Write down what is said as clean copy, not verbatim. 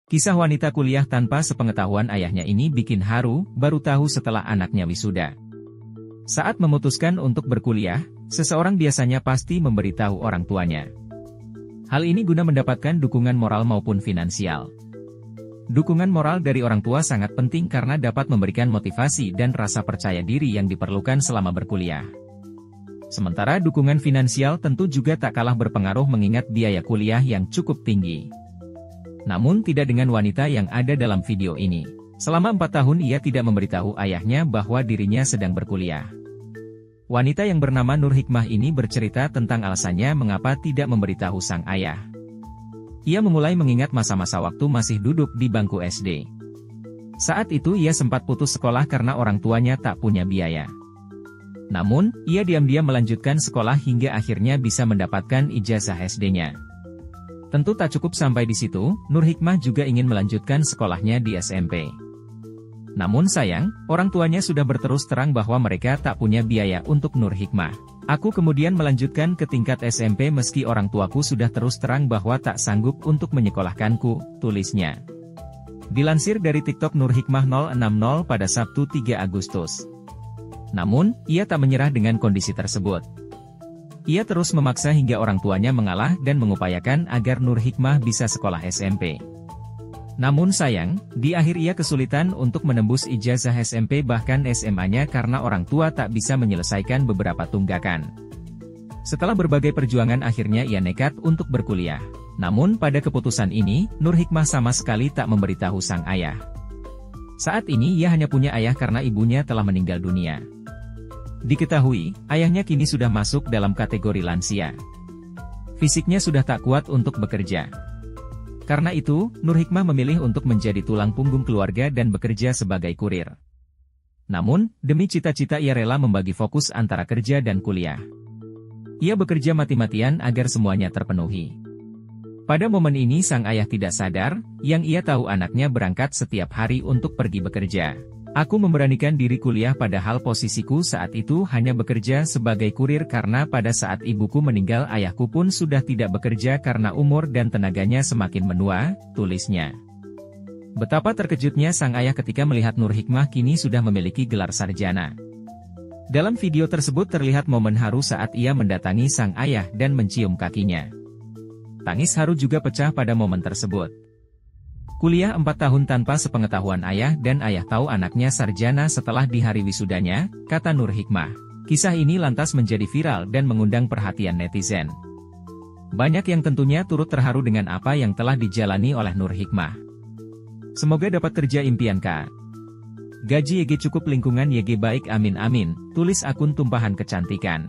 Kisah wanita kuliah tanpa sepengetahuan ayahnya ini bikin haru, baru tahu setelah anaknya wisuda. Saat memutuskan untuk berkuliah, seseorang biasanya pasti memberitahu orang tuanya. Hal ini guna mendapatkan dukungan moral maupun finansial. Dukungan moral dari orang tua sangat penting karena dapat memberikan motivasi dan rasa percaya diri yang diperlukan selama berkuliah. Sementara dukungan finansial tentu juga tak kalah berpengaruh mengingat biaya kuliah yang cukup tinggi. Namun tidak dengan wanita yang ada dalam video ini. Selama 4 tahun ia tidak memberitahu ayahnya bahwa dirinya sedang berkuliah. Wanita yang bernama Nur Hikmah ini bercerita tentang alasannya mengapa tidak memberitahu sang ayah. Ia memulai mengingat masa-masa waktu masih duduk di bangku SD. Saat itu ia sempat putus sekolah karena orang tuanya tak punya biaya. Namun, ia diam-diam melanjutkan sekolah hingga akhirnya bisa mendapatkan ijazah SD-nya. Tentu tak cukup sampai di situ, Nur Hikmah juga ingin melanjutkan sekolahnya di SMP. Namun sayang, orang tuanya sudah berterus terang bahwa mereka tak punya biaya untuk Nur Hikmah. Aku kemudian melanjutkan ke tingkat SMP meski orang tuaku sudah terus terang bahwa tak sanggup untuk menyekolahkanku, tulisnya. Dilansir dari TikTok Nur Hikmah 060 pada Sabtu 3 Agustus. Namun, ia tak menyerah dengan kondisi tersebut. Ia terus memaksa hingga orang tuanya mengalah dan mengupayakan agar Nur Hikmah bisa sekolah SMP. Namun sayang, di akhir ia kesulitan untuk menembus ijazah SMP bahkan SMA-nya karena orang tua tak bisa menyelesaikan beberapa tunggakan. Setelah berbagai perjuangan akhirnya ia nekat untuk berkuliah. Namun pada keputusan ini, Nur Hikmah sama sekali tak memberitahu sang ayah. Saat ini ia hanya punya ayah karena ibunya telah meninggal dunia. Diketahui, ayahnya kini sudah masuk dalam kategori lansia. Fisiknya sudah tak kuat untuk bekerja. Karena itu, Nur Hikmah memilih untuk menjadi tulang punggung keluarga dan bekerja sebagai kurir. Namun, demi cita-cita ia rela membagi fokus antara kerja dan kuliah. Ia bekerja mati-matian agar semuanya terpenuhi. Pada momen ini sang ayah tidak sadar, yang ia tahu anaknya berangkat setiap hari untuk pergi bekerja. Aku memberanikan diri kuliah padahal posisiku saat itu hanya bekerja sebagai kurir karena pada saat ibuku meninggal ayahku pun sudah tidak bekerja karena umur dan tenaganya semakin menua, tulisnya. Betapa terkejutnya sang ayah ketika melihat Nur Hikmah kini sudah memiliki gelar sarjana. Dalam video tersebut terlihat momen haru saat ia mendatangi sang ayah dan mencium kakinya. Tangis haru juga pecah pada momen tersebut. Kuliah 4 tahun tanpa sepengetahuan ayah dan ayah tahu anaknya sarjana setelah di hari wisudanya, kata Nur Hikmah. Kisah ini lantas menjadi viral dan mengundang perhatian netizen. Banyak yang tentunya turut terharu dengan apa yang telah dijalani oleh Nur Hikmah. Semoga dapat kerja impian Kak. Gaji YG cukup lingkungan YG baik amin amin, tulis akun tumpahan kecantikan.